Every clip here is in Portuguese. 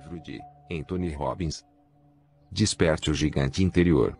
livro de Anthony Robbins. Desperte o gigante interior.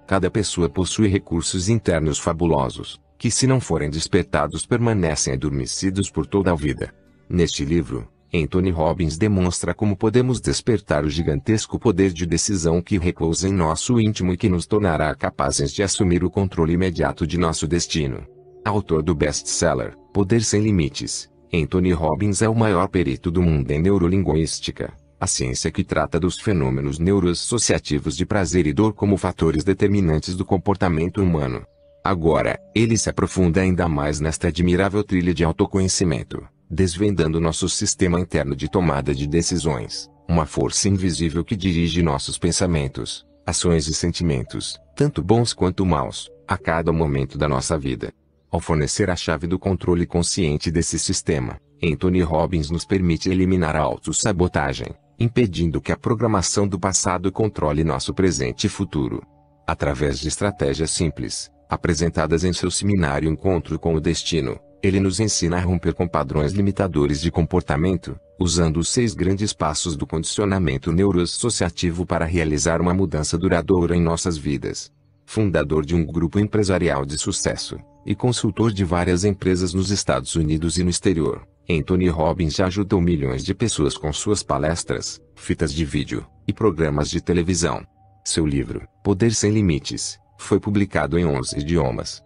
Cada pessoa possui recursos internos fabulosos, que se não forem despertados permanecem adormecidos por toda a vida. Neste livro, Anthony Robbins demonstra como podemos despertar o gigantesco poder de decisão que repousa em nosso íntimo e que nos tornará capazes de assumir o controle imediato de nosso destino. Autor do best-seller Poder Sem Limites, Anthony Robbins é o maior perito do mundo em neurolinguística, a ciência que trata dos fenômenos neuroassociativos de prazer e dor como fatores determinantes do comportamento humano. Agora, ele se aprofunda ainda mais nesta admirável trilha de autoconhecimento, desvendando nosso sistema interno de tomada de decisões, uma força invisível que dirige nossos pensamentos, ações e sentimentos, tanto bons quanto maus, a cada momento da nossa vida. Ao fornecer a chave do controle consciente desse sistema, Anthony Robbins nos permite eliminar a autossabotagem, impedindo que a programação do passado controle nosso presente e futuro. Através de estratégias simples, apresentadas em seu seminário Encontro com o Destino, ele nos ensina a romper com padrões limitadores de comportamento, usando os 6 grandes passos do condicionamento neuroassociativo para realizar uma mudança duradoura em nossas vidas. Fundador de um grupo empresarial de sucesso, e consultor de várias empresas nos Estados Unidos e no exterior, Anthony Robbins já ajudou milhões de pessoas com suas palestras, fitas de vídeo, e programas de televisão. Seu livro, Poder Sem Limites, foi publicado em 11 idiomas.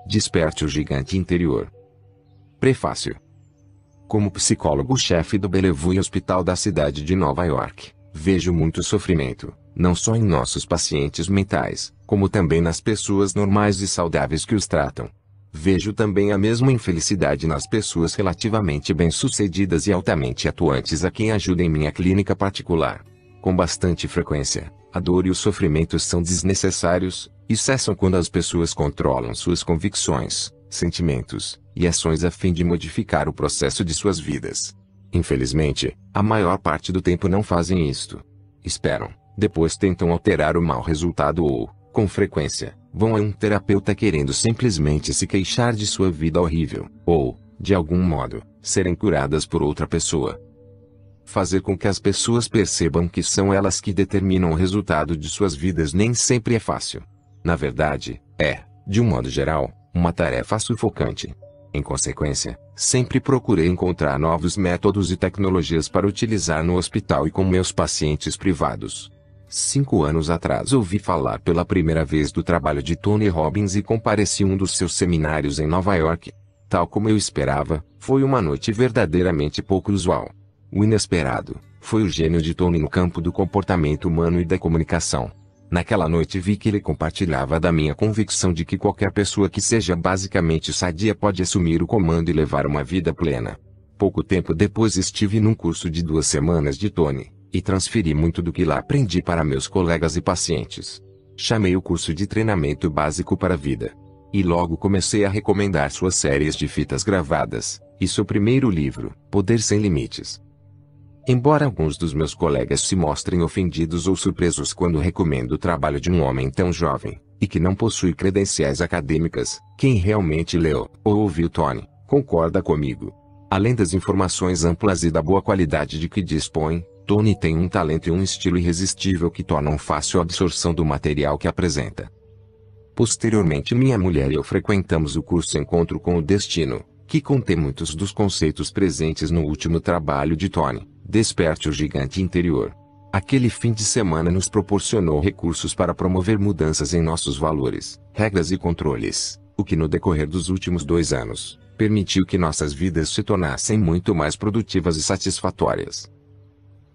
Desperte o gigante interior. Prefácio. Como psicólogo-chefe do Bellevue Hospital da cidade de Nova York, vejo muito sofrimento, não só em nossos pacientes mentais, como também nas pessoas normais e saudáveis que os tratam. Vejo também a mesma infelicidade nas pessoas relativamente bem-sucedidas e altamente atuantes a quem ajudo em minha clínica particular. Com bastante frequência, a dor e o sofrimento são desnecessários, e cessam quando as pessoas controlam suas convicções, sentimentos e ações a fim de modificar o processo de suas vidas. Infelizmente, a maior parte do tempo não fazem isto. Esperam, depois tentam alterar o mau resultado ou, com frequência, vão a um terapeuta querendo simplesmente se queixar de sua vida horrível, ou, de algum modo, serem curadas por outra pessoa. Fazer com que as pessoas percebam que são elas que determinam o resultado de suas vidas nem sempre é fácil. Na verdade, é, de um modo geral, uma tarefa sufocante. Em consequência, sempre procurei encontrar novos métodos e tecnologias para utilizar no hospital e com meus pacientes privados. 5 anos atrás ouvi falar pela primeira vez do trabalho de Tony Robbins e compareci a um dos seus seminários em Nova York. Tal como eu esperava, foi uma noite verdadeiramente pouco usual. O inesperado foi o gênio de Tony no campo do comportamento humano e da comunicação. Naquela noite vi que ele compartilhava da minha convicção de que qualquer pessoa que seja basicamente sadia pode assumir o comando e levar uma vida plena. Pouco tempo depois estive num curso de 2 semanas de Tony, e transferi muito do que lá aprendi para meus colegas e pacientes. Chamei o curso de treinamento básico para a vida. E logo comecei a recomendar suas séries de fitas gravadas, e seu primeiro livro, Poder Sem Limites. Embora alguns dos meus colegas se mostrem ofendidos ou surpresos quando recomendo o trabalho de um homem tão jovem, e que não possui credenciais acadêmicas, quem realmente leu ou ouviu Tony, concorda comigo. Além das informações amplas e da boa qualidade de que dispõe, Tony tem um talento e um estilo irresistível que tornam fácil a absorção do material que apresenta. Posteriormente minha mulher e eu frequentamos o curso Encontro com o Destino, que contém muitos dos conceitos presentes no último trabalho de Tony, Desperte o Gigante Interior. Aquele fim de semana nos proporcionou recursos para promover mudanças em nossos valores, regras e controles, o que no decorrer dos últimos 2 anos, permitiu que nossas vidas se tornassem muito mais produtivas e satisfatórias.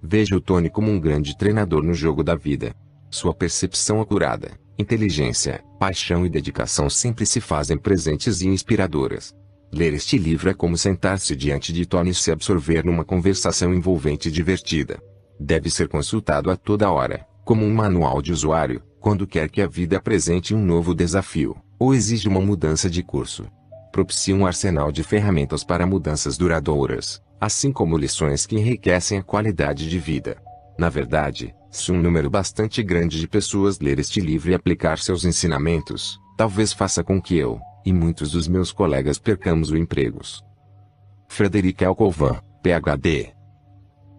Vejo Tony como um grande treinador no jogo da vida. Sua percepção acurada, inteligência, paixão e dedicação sempre se fazem presentes e inspiradoras. Ler este livro é como sentar-se diante de Tony e se absorver numa conversação envolvente e divertida. Deve ser consultado a toda hora, como um manual de usuário, quando quer que a vida apresente um novo desafio, ou exija uma mudança de curso. Propicia um arsenal de ferramentas para mudanças duradouras, assim como lições que enriquecem a qualidade de vida. Na verdade, se um número bastante grande de pessoas ler este livro e aplicar seus ensinamentos, talvez faça com que eu, e muitos dos meus colegas percamos os empregos. Frederic L. Colvin, Ph.D.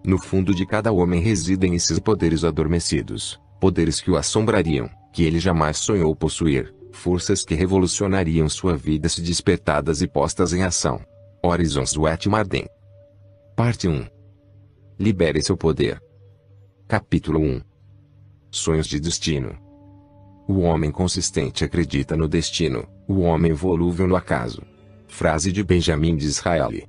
No fundo de cada homem residem esses poderes adormecidos, poderes que o assombrariam, que ele jamais sonhou possuir, forças que revolucionariam sua vida se despertadas e postas em ação. Horizons Wetmarden. Parte 1. Libere seu poder. Capítulo 1. Sonhos de destino. O homem consistente acredita no destino, o homem volúvel no acaso. Frase de Benjamin Disraeli.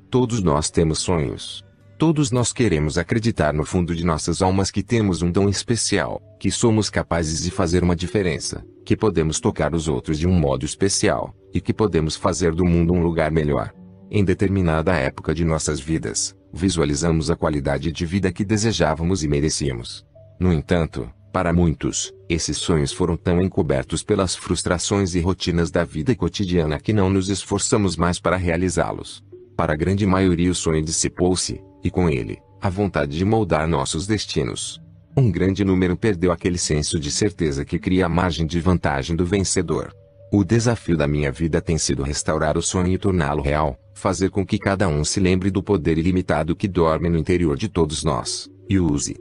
Todos nós temos sonhos. Todos nós queremos acreditar no fundo de nossas almas que temos um dom especial, que somos capazes de fazer uma diferença, que podemos tocar os outros de um modo especial, e que podemos fazer do mundo um lugar melhor. Em determinada época de nossas vidas, visualizamos a qualidade de vida que desejávamos e merecíamos. No entanto, para muitos, esses sonhos foram tão encobertos pelas frustrações e rotinas da vida cotidiana que não nos esforçamos mais para realizá-los. Para a grande maioria o sonho dissipou-se, e com ele, a vontade de moldar nossos destinos. Um grande número perdeu aquele senso de certeza que cria a margem de vantagem do vencedor. O desafio da minha vida tem sido restaurar o sonho e torná-lo real, fazer com que cada um se lembre do poder ilimitado que dorme no interior de todos nós, e o use.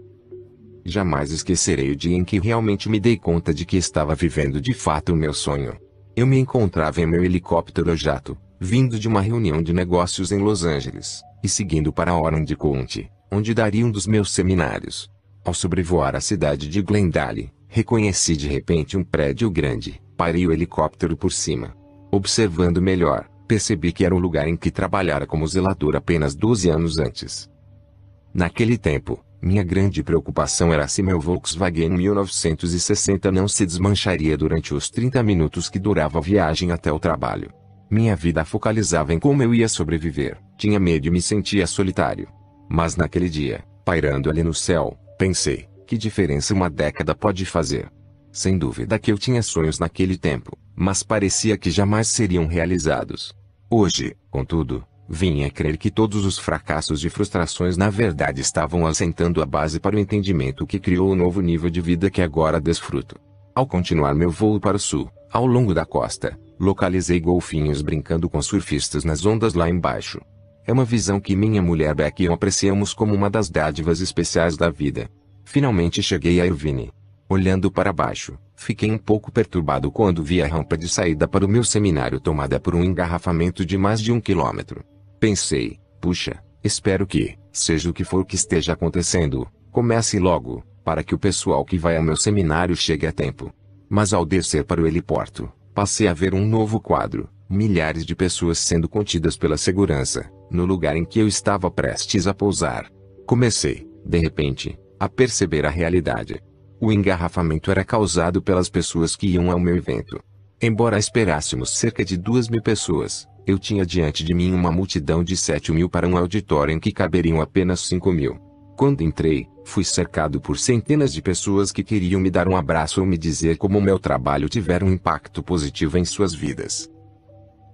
Jamais esquecerei o dia em que realmente me dei conta de que estava vivendo de fato o meu sonho. Eu me encontrava em meu helicóptero jato, vindo de uma reunião de negócios em Los Angeles, e seguindo para Orange County, onde daria um dos meus seminários. Ao sobrevoar a cidade de Glendale, reconheci de repente um prédio grande, parei o helicóptero por cima. Observando melhor, percebi que era o lugar em que trabalhara como zelador apenas 12 anos antes. Naquele tempo, minha grande preocupação era se meu Volkswagen 1960 não se desmancharia durante os 30 minutos que durava a viagem até o trabalho. Minha vida focalizava em como eu ia sobreviver, tinha medo e me sentia solitário. Mas naquele dia, pairando ali no céu, pensei, que diferença uma década pode fazer? Sem dúvida que eu tinha sonhos naquele tempo, mas parecia que jamais seriam realizados. Hoje, contudo, vim a crer que todos os fracassos e frustrações na verdade estavam assentando a base para o entendimento que criou o novo nível de vida que agora desfruto. Ao continuar meu voo para o sul, ao longo da costa, localizei golfinhos brincando com surfistas nas ondas lá embaixo. É uma visão que minha mulher Beck e eu apreciamos como uma das dádivas especiais da vida. Finalmente cheguei a Irvine. Olhando para baixo, fiquei um pouco perturbado quando vi a rampa de saída para o meu seminário tomada por um engarrafamento de mais de 1 quilômetro. Pensei, puxa, espero que, seja o que for que esteja acontecendo, comece logo, para que o pessoal que vai ao meu seminário chegue a tempo. Mas ao descer para o heliporto, passei a ver um novo quadro, milhares de pessoas sendo contidas pela segurança, no lugar em que eu estava prestes a pousar. Comecei, de repente, a perceber a realidade. O engarrafamento era causado pelas pessoas que iam ao meu evento. Embora esperássemos cerca de 2.000 pessoas, eu tinha diante de mim uma multidão de 7.000 para um auditório em que caberiam apenas 5.000. Quando entrei, fui cercado por centenas de pessoas que queriam me dar um abraço ou me dizer como o meu trabalho tivera um impacto positivo em suas vidas.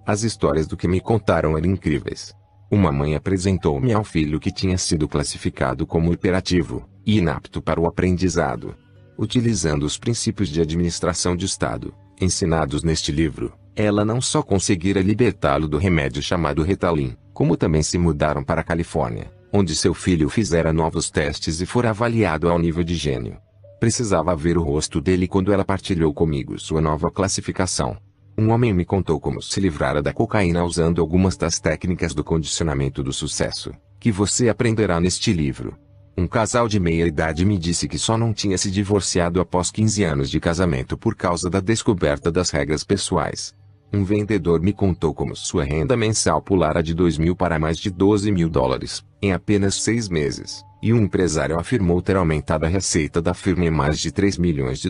As histórias do que me contaram eram incríveis. Uma mãe apresentou-me ao filho que tinha sido classificado como hiperativo e inapto para o aprendizado. Utilizando os princípios de administração de Estado, ensinados neste livro, ela não só conseguira libertá-lo do remédio chamado Ritalin, como também se mudaram para a Califórnia, onde seu filho fizera novos testes e fora avaliado ao nível de gênio. Precisava ver o rosto dele quando ela partilhou comigo sua nova classificação. Um homem me contou como se livrara da cocaína usando algumas das técnicas do condicionamento do sucesso, que você aprenderá neste livro. Um casal de meia-idade me disse que só não tinha se divorciado após 15 anos de casamento por causa da descoberta das regras pessoais. Um vendedor me contou como sua renda mensal pulara de $2.000 para mais de $12.000, em apenas 6 meses, e um empresário afirmou ter aumentado a receita da firma em mais de $3 milhões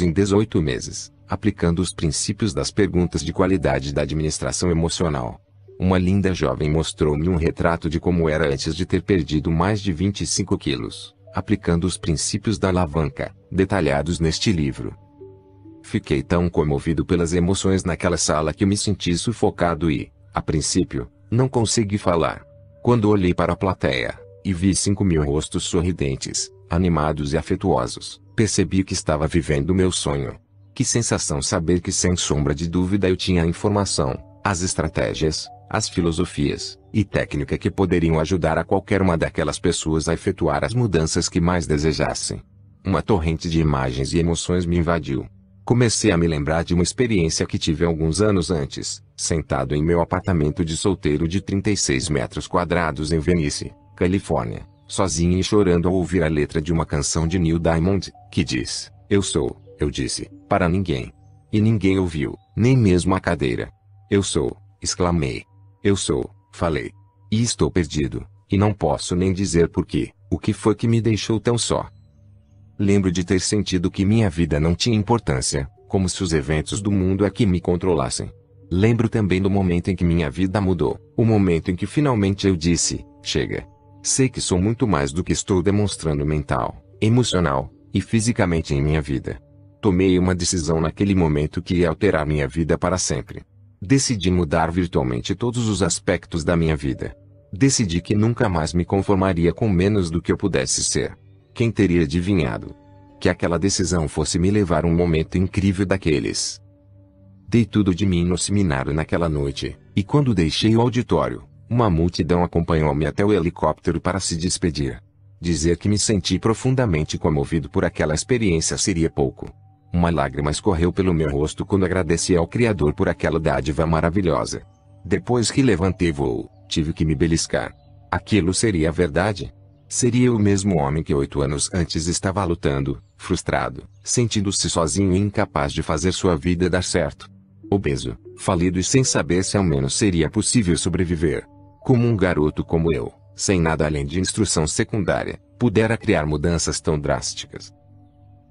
em 18 meses, aplicando os princípios das perguntas de qualidade da administração emocional. Uma linda jovem mostrou-me um retrato de como era antes de ter perdido mais de 25 quilos, aplicando os princípios da alavanca, detalhados neste livro. Fiquei tão comovido pelas emoções naquela sala que me senti sufocado e, a princípio, não consegui falar. Quando olhei para a plateia, e vi 5.000 rostos sorridentes, animados e afetuosos, percebi que estava vivendo o meu sonho. Que sensação saber que sem sombra de dúvida eu tinha a informação, as estratégias, as filosofias e técnica que poderiam ajudar a qualquer uma daquelas pessoas a efetuar as mudanças que mais desejassem. Uma torrente de imagens e emoções me invadiu. Comecei a me lembrar de uma experiência que tive alguns anos antes, sentado em meu apartamento de solteiro de 36 metros quadrados em Venice, Califórnia, sozinho e chorando ao ouvir a letra de uma canção de Neil Diamond, que diz: "Eu sou", eu disse, para ninguém. E ninguém ouviu, nem mesmo a cadeira. "Eu sou", exclamei. "Eu sou", falei. E estou perdido, e não posso nem dizer porquê, o que foi que me deixou tão só. Lembro de ter sentido que minha vida não tinha importância, como se os eventos do mundo é que me controlassem. Lembro também do momento em que minha vida mudou, o momento em que finalmente eu disse: "Chega. Sei que sou muito mais do que estou demonstrando mental, emocional e fisicamente em minha vida." Tomei uma decisão naquele momento que ia alterar minha vida para sempre. Decidi mudar virtualmente todos os aspectos da minha vida. Decidi que nunca mais me conformaria com menos do que eu pudesse ser. Quem teria adivinhado que aquela decisão fosse me levar a um momento incrível daqueles? Dei tudo de mim no seminário naquela noite, e quando deixei o auditório, uma multidão acompanhou-me até o helicóptero para se despedir. Dizer que me senti profundamente comovido por aquela experiência seria pouco. Uma lágrima escorreu pelo meu rosto quando agradeci ao Criador por aquela dádiva maravilhosa. Depois que levantei voo, tive que me beliscar. Aquilo seria a verdade? Seria o mesmo homem que 8 anos antes estava lutando, frustrado, sentindo-se sozinho e incapaz de fazer sua vida dar certo. Obeso, falido e sem saber se ao menos seria possível sobreviver. Como um garoto como eu, sem nada além de instrução secundária, pudera criar mudanças tão drásticas.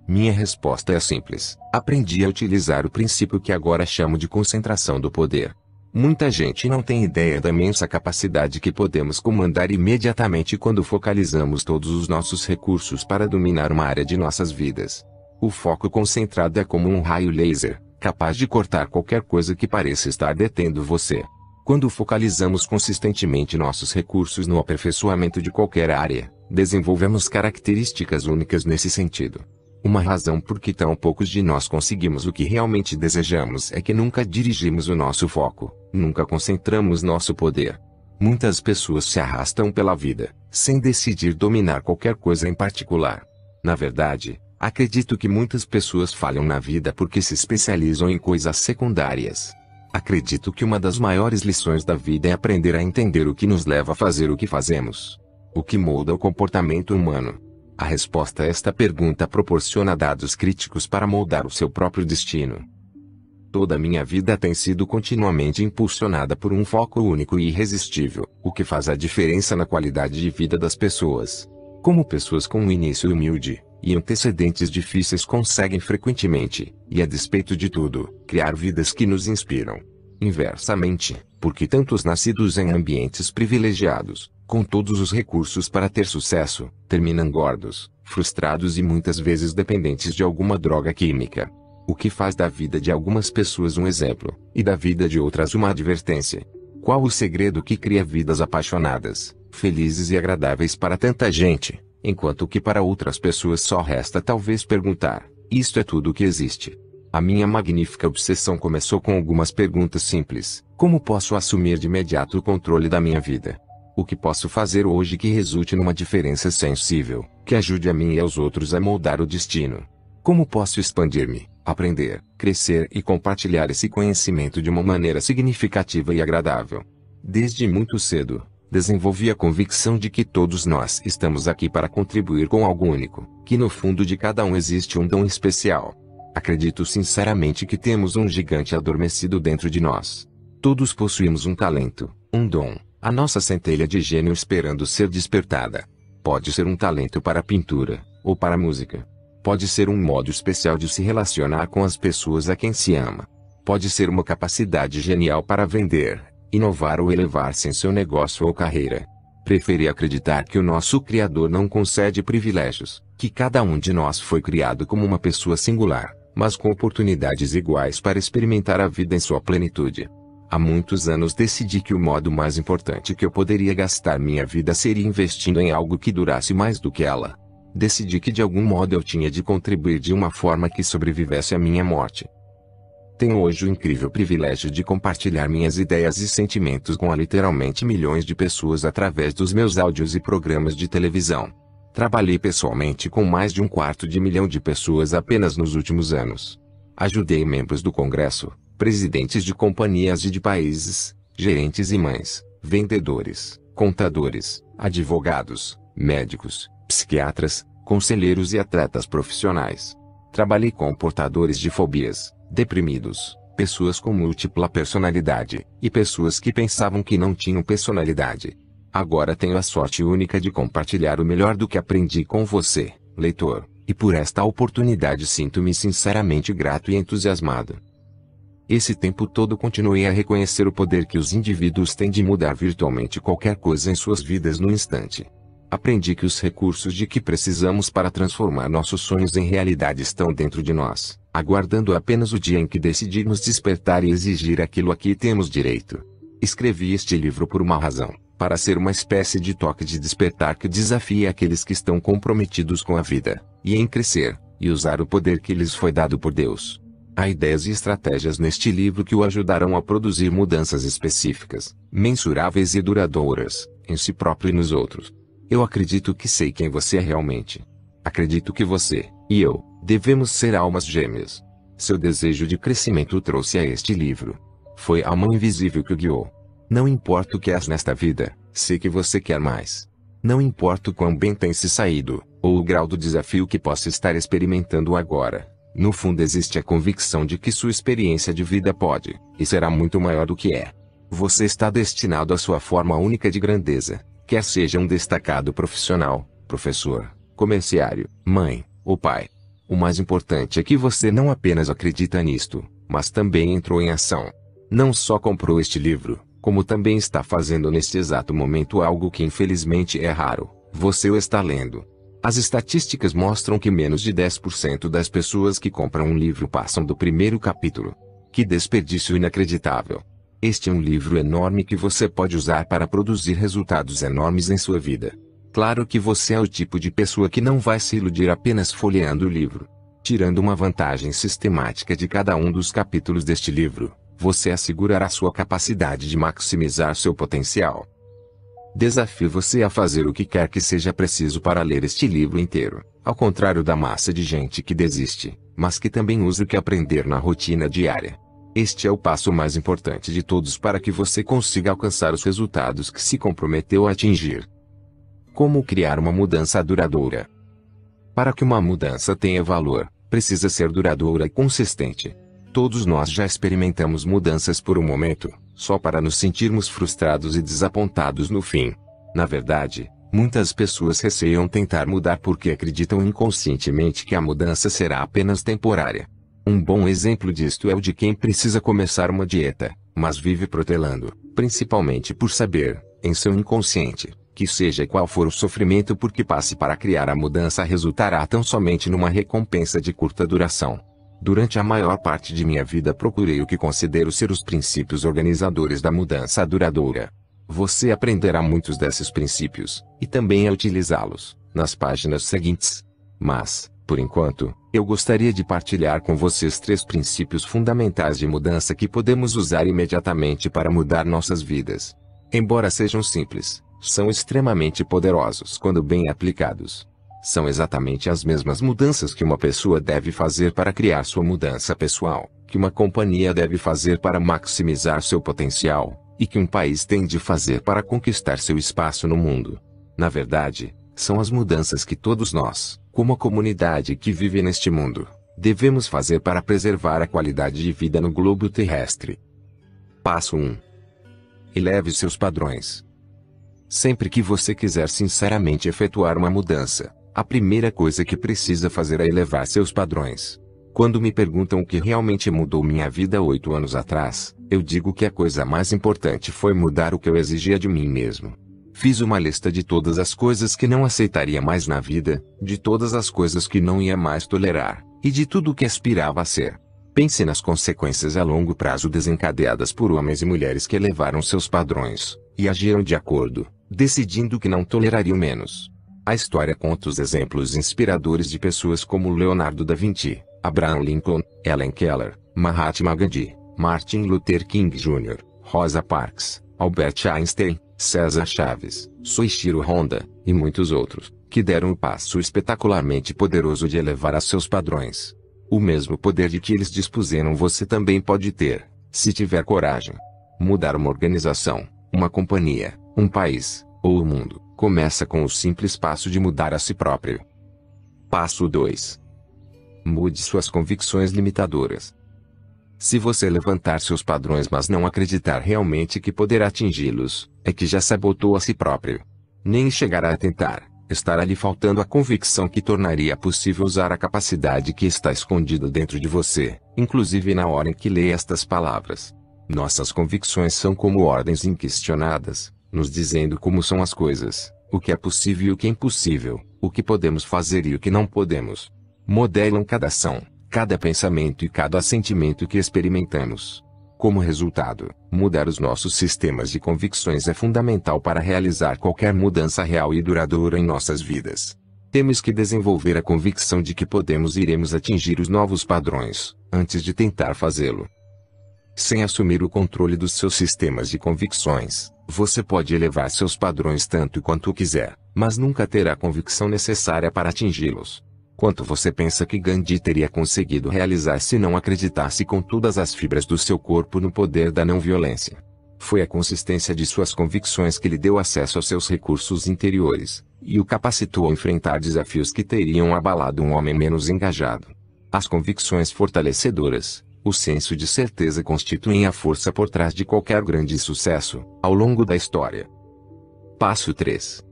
Minha resposta é simples: aprendi a utilizar o princípio que agora chamo de concentração do poder. Muita gente não tem ideia da imensa capacidade que podemos comandar imediatamente quando focalizamos todos os nossos recursos para dominar uma área de nossas vidas. O foco concentrado é como um raio laser, capaz de cortar qualquer coisa que pareça estar detendo você. Quando focalizamos consistentemente nossos recursos no aperfeiçoamento de qualquer área, desenvolvemos características únicas nesse sentido. Uma razão por que tão poucos de nós conseguimos o que realmente desejamos é que nunca dirigimos o nosso foco, nunca concentramos nosso poder. Muitas pessoas se arrastam pela vida, sem decidir dominar qualquer coisa em particular. Na verdade, acredito que muitas pessoas falham na vida porque se especializam em coisas secundárias. Acredito que uma das maiores lições da vida é aprender a entender o que nos leva a fazer o que fazemos. O que molda o comportamento humano. A resposta a esta pergunta proporciona dados críticos para moldar o seu próprio destino. Toda a minha vida tem sido continuamente impulsionada por um foco único e irresistível, o que faz a diferença na qualidade de vida das pessoas. Como pessoas com um início humilde e antecedentes difíceis conseguem frequentemente, e a despeito de tudo, criar vidas que nos inspiram. Inversamente, porque tantos nascidos em ambientes privilegiados, com todos os recursos para ter sucesso, terminam gordos, frustrados e muitas vezes dependentes de alguma droga química. O que faz da vida de algumas pessoas um exemplo, e da vida de outras uma advertência? Qual o segredo que cria vidas apaixonadas, felizes e agradáveis para tanta gente, enquanto que para outras pessoas só resta talvez perguntar: isto é tudo o que existe? A minha magnífica obsessão começou com algumas perguntas simples: como posso assumir de imediato o controle da minha vida? O que posso fazer hoje que resulte numa diferença sensível, que ajude a mim e aos outros a moldar o destino? Como posso expandir-me, aprender, crescer e compartilhar esse conhecimento de uma maneira significativa e agradável? Desde muito cedo, desenvolvi a convicção de que todos nós estamos aqui para contribuir com algo único, que no fundo de cada um existe um dom especial. Acredito sinceramente que temos um gigante adormecido dentro de nós. Todos possuímos um talento, um dom, a nossa centelha de gênio esperando ser despertada. Pode ser um talento para a pintura, ou para a música. Pode ser um modo especial de se relacionar com as pessoas a quem se ama. Pode ser uma capacidade genial para vender, inovar ou elevar-se em seu negócio ou carreira. Preferi acreditar que o nosso Criador não concede privilégios, que cada um de nós foi criado como uma pessoa singular, mas com oportunidades iguais para experimentar a vida em sua plenitude. Há muitos anos decidi que o modo mais importante que eu poderia gastar minha vida seria investindo em algo que durasse mais do que ela. Decidi que de algum modo eu tinha de contribuir de uma forma que sobrevivesse à minha morte. Tenho hoje o incrível privilégio de compartilhar minhas ideias e sentimentos com literalmente milhões de pessoas através dos meus áudios e programas de televisão. Trabalhei pessoalmente com mais de 250 mil de pessoas apenas nos últimos anos. Ajudei membros do Congresso, presidentes de companhias e de países, gerentes e mães, vendedores, contadores, advogados, médicos, psiquiatras, conselheiros e atletas profissionais. Trabalhei com portadores de fobias, deprimidos, pessoas com múltipla personalidade, e pessoas que pensavam que não tinham personalidade. Agora tenho a sorte única de compartilhar o melhor do que aprendi com você, leitor, e por esta oportunidade sinto-me sinceramente grato e entusiasmado. Esse tempo todo continuei a reconhecer o poder que os indivíduos têm de mudar virtualmente qualquer coisa em suas vidas no instante. Aprendi que os recursos de que precisamos para transformar nossos sonhos em realidade estão dentro de nós, aguardando apenas o dia em que decidimos despertar e exigir aquilo a que temos direito. Escrevi este livro por uma razão, para ser uma espécie de toque de despertar que desafie aqueles que estão comprometidos com a vida, e em crescer, e usar o poder que lhes foi dado por Deus. Há ideias e estratégias neste livro que o ajudarão a produzir mudanças específicas, mensuráveis e duradouras, em si próprio e nos outros. Eu acredito que sei quem você é realmente. Acredito que você, e eu, devemos ser almas gêmeas. Seu desejo de crescimento o trouxe a este livro. Foi a mão invisível que o guiou. Não importa o que és nesta vida, sei que você quer mais. Não importa o quão bem tem se saído, ou o grau do desafio que possa estar experimentando agora. No fundo existe a convicção de que sua experiência de vida pode, e será muito maior do que é. Você está destinado à sua forma única de grandeza. Quer seja um destacado profissional, professor, comerciário, mãe, ou pai. O mais importante é que você não apenas acredita nisto, mas também entrou em ação. Não só comprou este livro, como também está fazendo neste exato momento algo que infelizmente é raro, você o está lendo. As estatísticas mostram que menos de 10% das pessoas que compram um livro passam do primeiro capítulo. Que desperdício inacreditável! Este é um livro enorme que você pode usar para produzir resultados enormes em sua vida. Claro que você é o tipo de pessoa que não vai se iludir apenas folheando o livro. Tirando uma vantagem sistemática de cada um dos capítulos deste livro, você assegurará sua capacidade de maximizar seu potencial. Desafio você a fazer o que quer que seja preciso para ler este livro inteiro, ao contrário da massa de gente que desiste, mas que também usa o que aprender na rotina diária. Este é o passo mais importante de todos para que você consiga alcançar os resultados que se comprometeu a atingir. Como criar uma mudança duradoura? Para que uma mudança tenha valor, precisa ser duradoura e consistente. Todos nós já experimentamos mudanças por um momento, só para nos sentirmos frustrados e desapontados no fim. Na verdade, muitas pessoas receiam tentar mudar porque acreditam inconscientemente que a mudança será apenas temporária. Um bom exemplo disto é o de quem precisa começar uma dieta, mas vive protelando, principalmente por saber, em seu inconsciente, que seja qual for o sofrimento por que passe para criar a mudança resultará tão somente numa recompensa de curta duração. Durante a maior parte de minha vida procurei o que considero ser os princípios organizadores da mudança duradoura. Você aprenderá muitos desses princípios, e também a utilizá-los, nas páginas seguintes. Mas, por enquanto, eu gostaria de partilhar com vocês 3 princípios fundamentais de mudança que podemos usar imediatamente para mudar nossas vidas. Embora sejam simples, são extremamente poderosos quando bem aplicados. São exatamente as mesmas mudanças que uma pessoa deve fazer para criar sua mudança pessoal, que uma companhia deve fazer para maximizar seu potencial, e que um país tem de fazer para conquistar seu espaço no mundo. Na verdade, são as mudanças que todos nós, como a comunidade que vive neste mundo, devemos fazer para preservar a qualidade de vida no globo terrestre. Passo 1. Eleve seus padrões. Sempre que você quiser sinceramente efetuar uma mudança, a primeira coisa que precisa fazer é elevar seus padrões. Quando me perguntam o que realmente mudou minha vida 8 anos atrás, eu digo que a coisa mais importante foi mudar o que eu exigia de mim mesmo. Fiz uma lista de todas as coisas que não aceitaria mais na vida, de todas as coisas que não ia mais tolerar, e de tudo o que aspirava a ser. Pense nas consequências a longo prazo desencadeadas por homens e mulheres que elevaram seus padrões, e agiram de acordo, decidindo que não tolerariam menos. A história conta os exemplos inspiradores de pessoas como Leonardo da Vinci, Abraham Lincoln, Helen Keller, Mahatma Gandhi, Martin Luther King Jr., Rosa Parks, Albert Einstein, César Chaves, Soichiro Honda, e muitos outros, que deram o passo espetacularmente poderoso de elevar a seus padrões. O mesmo poder de que eles dispuseram você também pode ter, se tiver coragem. Mudar uma organização, uma companhia, um país, ou o mundo, começa com o simples passo de mudar a si próprio. Passo 2. Mude suas convicções limitadoras. Se você levantar seus padrões mas não acreditar realmente que poderá atingi-los, é que já sabotou a si próprio. Nem chegará a tentar, estará lhe faltando a convicção que tornaria possível usar a capacidade que está escondida dentro de você, inclusive na hora em que lê estas palavras. Nossas convicções são como ordens inquestionadas, nos dizendo como são as coisas, o que é possível e o que é impossível, o que podemos fazer e o que não podemos. Modelam cada ação, cada pensamento e cada assentimento que experimentamos. Como resultado, mudar os nossos sistemas de convicções é fundamental para realizar qualquer mudança real e duradoura em nossas vidas. Temos que desenvolver a convicção de que podemos e iremos atingir os novos padrões, antes de tentar fazê-lo. Sem assumir o controle dos seus sistemas de convicções, você pode elevar seus padrões tanto quanto quiser, mas nunca terá a convicção necessária para atingi-los. Quanto você pensa que Gandhi teria conseguido realizar se não acreditasse com todas as fibras do seu corpo no poder da não-violência? Foi a consistência de suas convicções que lhe deu acesso aos seus recursos interiores, e o capacitou a enfrentar desafios que teriam abalado um homem menos engajado. As convicções fortalecedoras, o senso de certeza constituem a força por trás de qualquer grande sucesso, ao longo da história. Passo 3.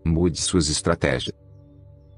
Mude suas estratégias.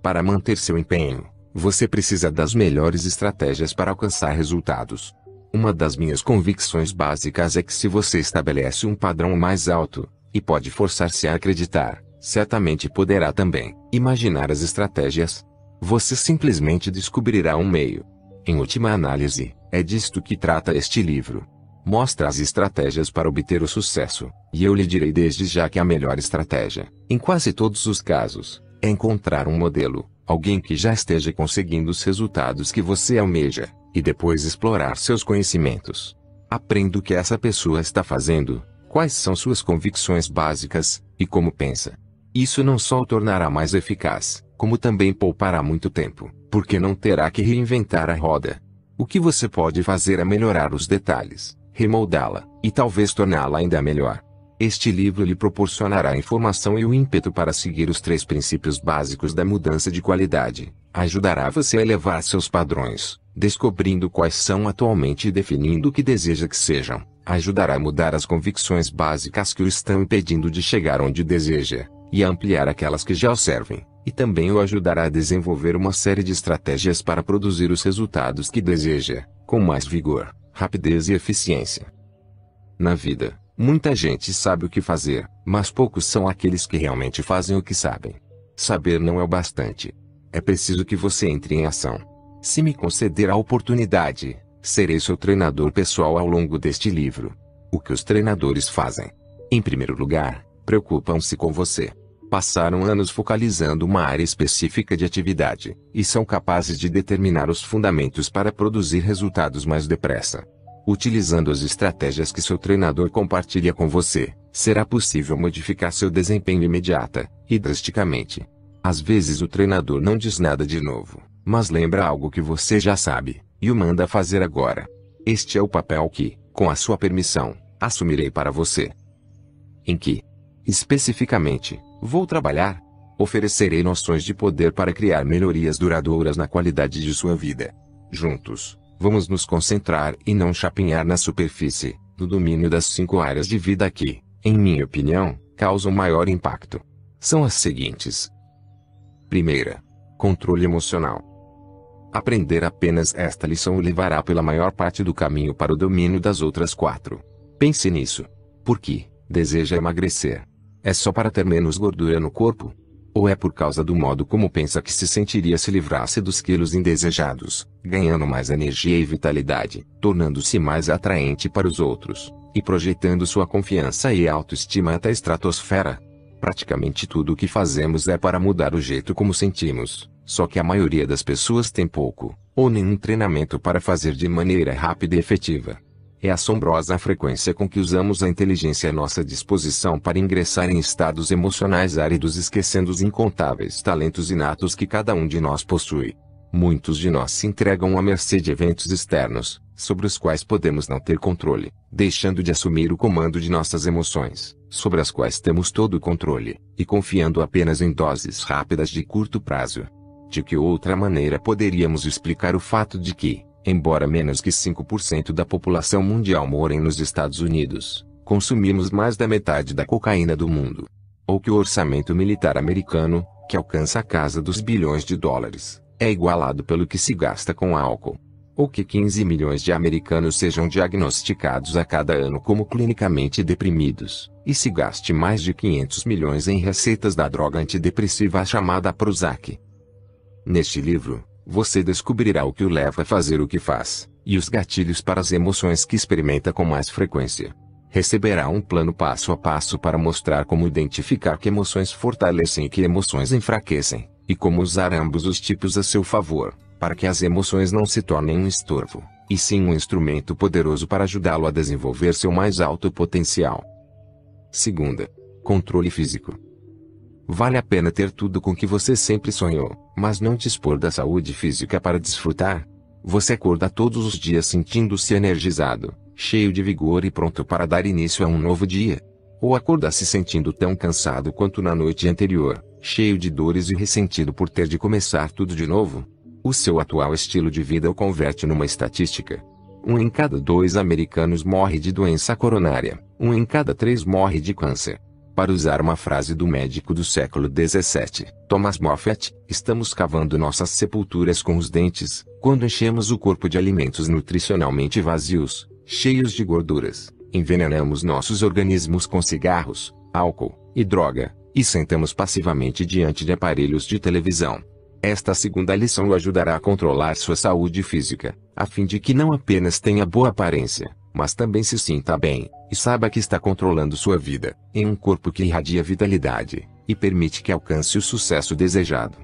Para manter seu empenho, você precisa das melhores estratégias para alcançar resultados. Uma das minhas convicções básicas é que se você estabelece um padrão mais alto, e pode forçar-se a acreditar, certamente poderá também imaginar as estratégias. Você simplesmente descobrirá um meio. Em última análise, é disto que trata este livro. Mostra as estratégias para obter o sucesso, e eu lhe direi desde já que a melhor estratégia, em quase todos os casos, é encontrar um modelo, alguém que já esteja conseguindo os resultados que você almeja, e depois explorar seus conhecimentos. Aprenda o que essa pessoa está fazendo, quais são suas convicções básicas, e como pensa. Isso não só o tornará mais eficaz, como também poupará muito tempo, porque não terá que reinventar a roda. O que você pode fazer é melhorar os detalhes, remoldá-la, e talvez torná-la ainda melhor. Este livro lhe proporcionará a informação e o ímpeto para seguir os 3 princípios básicos da mudança de qualidade. Ajudará você a elevar seus padrões, descobrindo quais são atualmente e definindo o que deseja que sejam. Ajudará a mudar as convicções básicas que o estão impedindo de chegar onde deseja, e a ampliar aquelas que já o servem. E também o ajudará a desenvolver uma série de estratégias para produzir os resultados que deseja, com mais vigor, rapidez e eficiência. Na vida, muita gente sabe o que fazer, mas poucos são aqueles que realmente fazem o que sabem. Saber não é o bastante. É preciso que você entre em ação. Se me conceder a oportunidade, serei seu treinador pessoal ao longo deste livro. O que os treinadores fazem? Em primeiro lugar, preocupam-se com você. Passaram anos focalizando uma área específica de atividade, e são capazes de determinar os fundamentos para produzir resultados mais depressa. Utilizando as estratégias que seu treinador compartilha com você, será possível modificar seu desempenho imediata e drasticamente. Às vezes o treinador não diz nada de novo, mas lembra algo que você já sabe, e o manda fazer agora. Este é o papel que, com a sua permissão, assumirei para você. Em que, especificamente, vou trabalhar? Oferecerei noções de poder para criar melhorias duradouras na qualidade de sua vida. Juntos, vamos nos concentrar e não chapinhar na superfície, no domínio das 5 áreas de vida que, em minha opinião, causam maior impacto. São as seguintes. Primeira, controle emocional. Aprender apenas esta lição o levará pela maior parte do caminho para o domínio das outras 4. Pense nisso. Por que deseja emagrecer? É só para ter menos gordura no corpo? Ou é por causa do modo como pensa que se sentiria se livrasse dos quilos indesejados, ganhando mais energia e vitalidade, tornando-se mais atraente para os outros, e projetando sua confiança e autoestima até a estratosfera? Praticamente tudo o que fazemos é para mudar o jeito como sentimos, Só que a maioria das pessoas tem pouco, ou nenhum treinamento para fazer de maneira rápida e efetiva. É assombrosa a frequência com que usamos a inteligência à nossa disposição para ingressar em estados emocionais áridos, esquecendo os incontáveis talentos inatos que cada um de nós possui. Muitos de nós se entregam à mercê de eventos externos, sobre os quais podemos não ter controle, deixando de assumir o comando de nossas emoções, sobre as quais temos todo o controle, e confiando apenas em doses rápidas de curto prazo. De que outra maneira poderíamos explicar o fato de que, embora menos que 5% da população mundial morem nos Estados Unidos, consumimos mais da metade da cocaína do mundo? Ou que o orçamento militar americano, que alcança a casa dos bilhões de dólares, é igualado pelo que se gasta com álcool? Ou que 15 milhões de americanos sejam diagnosticados a cada ano como clinicamente deprimidos, e se gaste mais de 500 milhões em receitas da droga antidepressiva chamada Prozac? Neste livro, você descobrirá o que o leva a fazer o que faz, e os gatilhos para as emoções que experimenta com mais frequência. Receberá um plano passo a passo para mostrar como identificar que emoções fortalecem e que emoções enfraquecem, e como usar ambos os tipos a seu favor, para que as emoções não se tornem um estorvo, e sim um instrumento poderoso para ajudá-lo a desenvolver seu mais alto potencial. Segunda, controle físico. Vale a pena ter tudo com que você sempre sonhou, mas não dispor da saúde física para desfrutar? Você acorda todos os dias sentindo-se energizado, cheio de vigor e pronto para dar início a um novo dia? Ou acorda se sentindo tão cansado quanto na noite anterior, cheio de dores e ressentido por ter de começar tudo de novo? O seu atual estilo de vida o converte numa estatística. 1 em cada 2 americanos morre de doença coronária, 1 em cada 3 morre de câncer. Para usar uma frase do médico do século XVII, Thomas Moffat, estamos cavando nossas sepulturas com os dentes, quando enchemos o corpo de alimentos nutricionalmente vazios, cheios de gorduras, envenenamos nossos organismos com cigarros, álcool e droga, e sentamos passivamente diante de aparelhos de televisão. Esta segunda lição o ajudará a controlar sua saúde física, a fim de que não apenas tenha boa aparência, mas também se sinta bem, e saiba que está controlando sua vida, em um corpo que irradia vitalidade, e permite que alcance o sucesso desejado.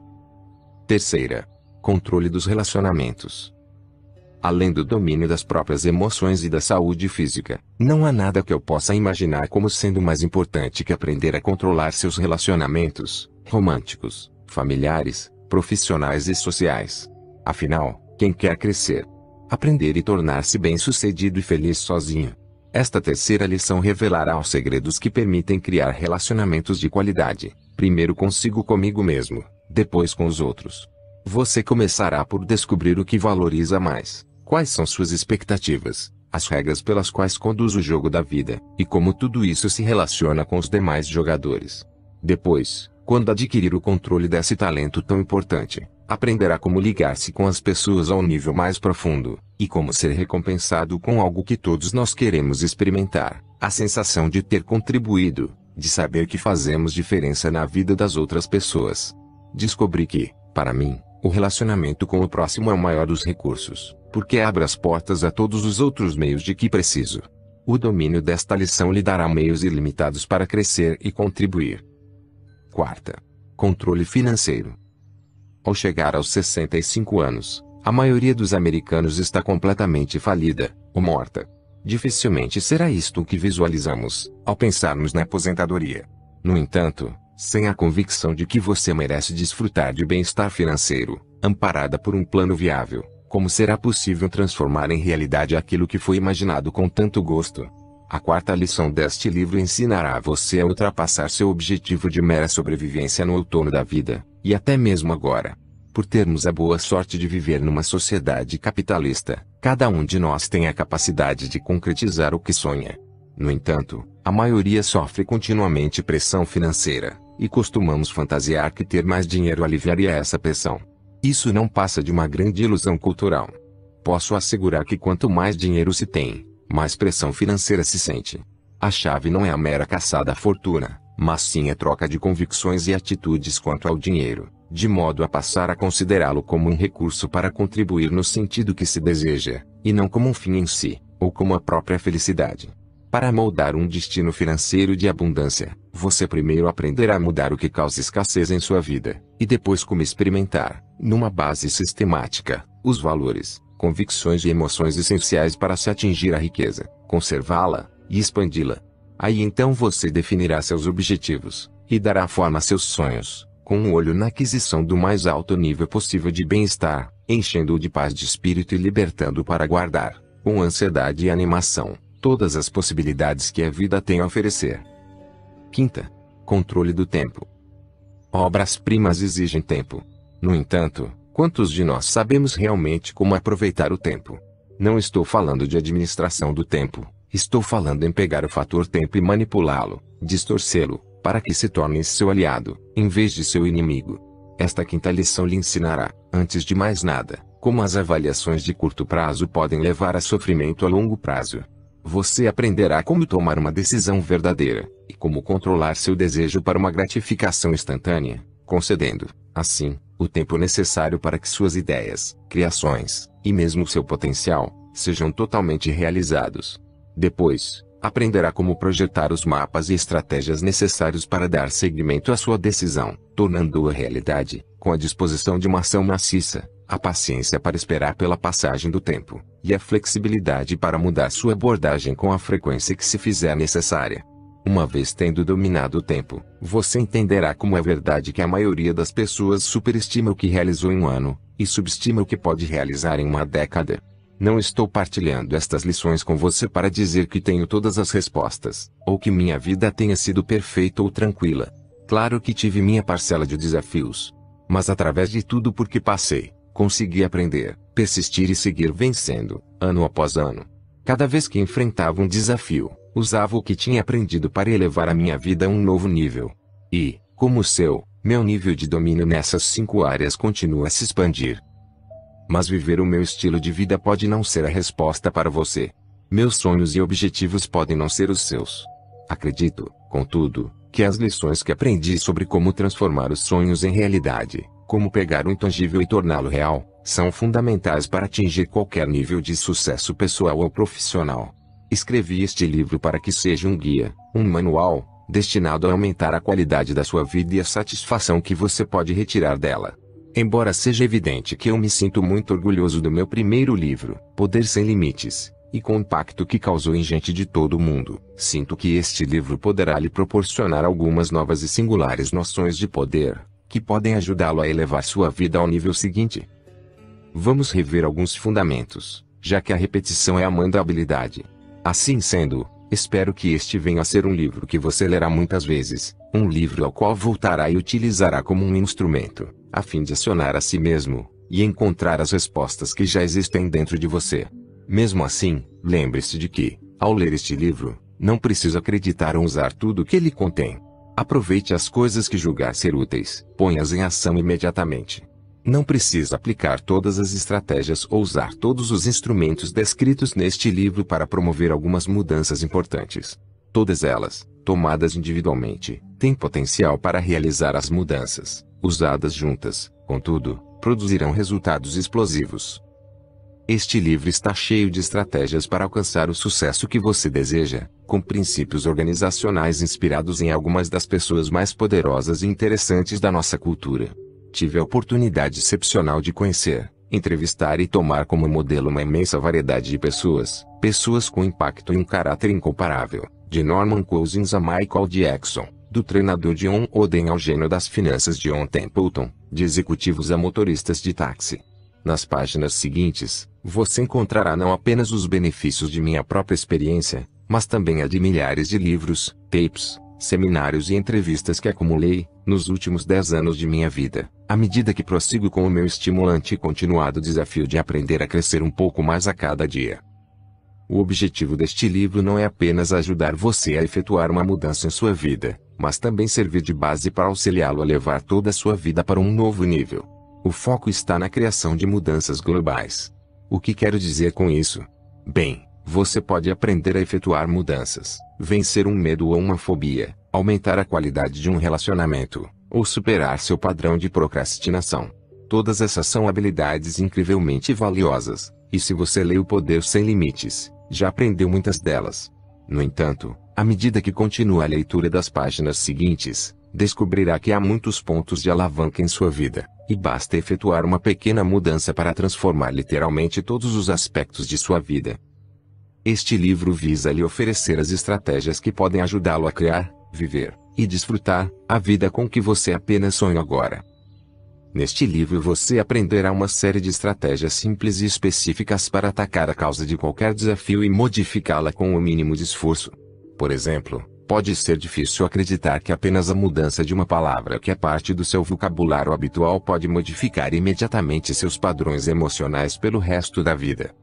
Terceira, controle dos relacionamentos. Além do domínio das próprias emoções e da saúde física, não há nada que eu possa imaginar como sendo mais importante que aprender a controlar seus relacionamentos, românticos, familiares, profissionais e sociais. Afinal, quem quer crescer, aprender e tornar-se bem-sucedido e feliz sozinho? Esta terceira lição revelará os segredos que permitem criar relacionamentos de qualidade, primeiro comigo mesmo, depois com os outros. Você começará por descobrir o que valoriza mais, quais são suas expectativas, as regras pelas quais conduz o jogo da vida, e como tudo isso se relaciona com os demais jogadores. Depois, quando adquirir o controle desse talento tão importante, aprenderá como ligar-se com as pessoas a um nível mais profundo, e como ser recompensado com algo que todos nós queremos experimentar, a sensação de ter contribuído, de saber que fazemos diferença na vida das outras pessoas. Descobri que, para mim, o relacionamento com o próximo é o maior dos recursos, porque abre as portas a todos os outros meios de que preciso. O domínio desta lição lhe dará meios ilimitados para crescer e contribuir. Quarta, controle financeiro. Ao chegar aos 65 anos, a maioria dos americanos está completamente falida, ou morta. Dificilmente será isto o que visualizamos, ao pensarmos na aposentadoria. No entanto, sem a convicção de que você merece desfrutar de bem-estar financeiro, amparada por um plano viável, como será possível transformar em realidade aquilo que foi imaginado com tanto gosto? A quarta lição deste livro ensinará a você a ultrapassar seu objetivo de mera sobrevivência no outono da vida, e até mesmo agora. Por termos a boa sorte de viver numa sociedade capitalista, cada um de nós tem a capacidade de concretizar o que sonha. No entanto, a maioria sofre continuamente pressão financeira, e costumamos fantasiar que ter mais dinheiro aliviaria essa pressão. Isso não passa de uma grande ilusão cultural. Posso assegurar que quanto mais dinheiro se tem, mais pressão financeira se sente. A chave não é a mera caçada à fortuna, mas sim a troca de convicções e atitudes quanto ao dinheiro, de modo a passar a considerá-lo como um recurso para contribuir no sentido que se deseja, e não como um fim em si, ou como a própria felicidade. Para moldar um destino financeiro de abundância, você primeiro aprenderá a mudar o que causa escassez em sua vida, e depois como experimentar, numa base sistemática, os valores, convicções e emoções essenciais para se atingir a riqueza, conservá-la e expandi-la. Aí então você definirá seus objetivos e dará forma a seus sonhos, com um olho na aquisição do mais alto nível possível de bem-estar, enchendo-o de paz de espírito e libertando-o para guardar, com ansiedade e animação, todas as possibilidades que a vida tem a oferecer. Quinta, controle do tempo. Obras-primas exigem tempo. No entanto, quantos de nós sabemos realmente como aproveitar o tempo? Não estou falando de administração do tempo, estou falando em pegar o fator tempo e manipulá-lo, distorcê-lo, para que se torne seu aliado, em vez de seu inimigo. Esta quinta lição lhe ensinará, antes de mais nada, como as avaliações de curto prazo podem levar a sofrimento a longo prazo. Você aprenderá como tomar uma decisão verdadeira, e como controlar seu desejo para uma gratificação instantânea, concedendo, assim, o tempo necessário para que suas ideias, criações, e mesmo seu potencial, sejam totalmente realizados. Depois, aprenderá como projetar os mapas e estratégias necessários para dar seguimento à sua decisão, tornando-a realidade, com a disposição de uma ação maciça, a paciência para esperar pela passagem do tempo, e a flexibilidade para mudar sua abordagem com a frequência que se fizer necessária. Uma vez tendo dominado o tempo, você entenderá como é verdade que a maioria das pessoas superestima o que realizou em um ano, e subestima o que pode realizar em uma década. Não estou partilhando estas lições com você para dizer que tenho todas as respostas, ou que minha vida tenha sido perfeita ou tranquila. Claro que tive minha parcela de desafios. Mas através de tudo por que passei, consegui aprender, persistir e seguir vencendo, ano após ano. Cada vez que enfrentava um desafio, usava o que tinha aprendido para elevar a minha vida a um novo nível. E, como o seu, meu nível de domínio nessas 5 áreas continua a se expandir. Mas viver o meu estilo de vida pode não ser a resposta para você. Meus sonhos e objetivos podem não ser os seus. Acredito, contudo, que as lições que aprendi sobre como transformar os sonhos em realidade, como pegar o intangível e torná-lo real, são fundamentais para atingir qualquer nível de sucesso pessoal ou profissional. Escrevi este livro para que seja um guia, um manual, destinado a aumentar a qualidade da sua vida e a satisfação que você pode retirar dela. Embora seja evidente que eu me sinto muito orgulhoso do meu primeiro livro, Poder Sem Limites, e com o impacto que causou em gente de todo o mundo, sinto que este livro poderá lhe proporcionar algumas novas e singulares noções de poder, que podem ajudá-lo a elevar sua vida ao nível seguinte. Vamos rever alguns fundamentos, já que a repetição é a mãe da habilidade. Assim sendo, espero que este venha a ser um livro que você lerá muitas vezes, um livro ao qual voltará e utilizará como um instrumento, a fim de acionar a si mesmo, e encontrar as respostas que já existem dentro de você. Mesmo assim, lembre-se de que, ao ler este livro, não precisa acreditar ou usar tudo o que ele contém. Aproveite as coisas que julgar ser úteis, ponha-as em ação imediatamente. Não precisa aplicar todas as estratégias ou usar todos os instrumentos descritos neste livro para promover algumas mudanças importantes. Todas elas, tomadas individualmente, têm potencial para realizar as mudanças. Usadas juntas, contudo, produzirão resultados explosivos. Este livro está cheio de estratégias para alcançar o sucesso que você deseja, com princípios organizacionais inspirados em algumas das pessoas mais poderosas e interessantes da nossa cultura. Tive a oportunidade excepcional de conhecer, entrevistar e tomar como modelo uma imensa variedade de pessoas com impacto e um caráter incomparável, de Norman Cousins a Michael Jackson, do treinador John Wooden ao gênio das finanças John Templeton, de executivos a motoristas de táxi. Nas páginas seguintes, você encontrará não apenas os benefícios de minha própria experiência, mas também a de milhares de livros, tapes, seminários e entrevistas que acumulei, nos últimos 10 anos de minha vida, à medida que prossigo com o meu estimulante e continuado desafio de aprender a crescer um pouco mais a cada dia. O objetivo deste livro não é apenas ajudar você a efetuar uma mudança em sua vida, mas também servir de base para auxiliá-lo a levar toda a sua vida para um novo nível. O foco está na criação de mudanças globais. O que quero dizer com isso? Bem, você pode aprender a efetuar mudanças, vencer um medo ou uma fobia, aumentar a qualidade de um relacionamento, ou superar seu padrão de procrastinação. Todas essas são habilidades incrivelmente valiosas, e se você lê O Poder Sem Limites, já aprendeu muitas delas. No entanto, à medida que continua a leitura das páginas seguintes, descobrirá que há muitos pontos de alavanca em sua vida, e basta efetuar uma pequena mudança para transformar literalmente todos os aspectos de sua vida. Este livro visa lhe oferecer as estratégias que podem ajudá-lo a criar, viver e desfrutar a vida com que você apenas sonha agora. Neste livro você aprenderá uma série de estratégias simples e específicas para atacar a causa de qualquer desafio e modificá-la com o mínimo de esforço. Por exemplo, pode ser difícil acreditar que apenas a mudança de uma palavra que é parte do seu vocabulário habitual pode modificar imediatamente seus padrões emocionais pelo resto da vida.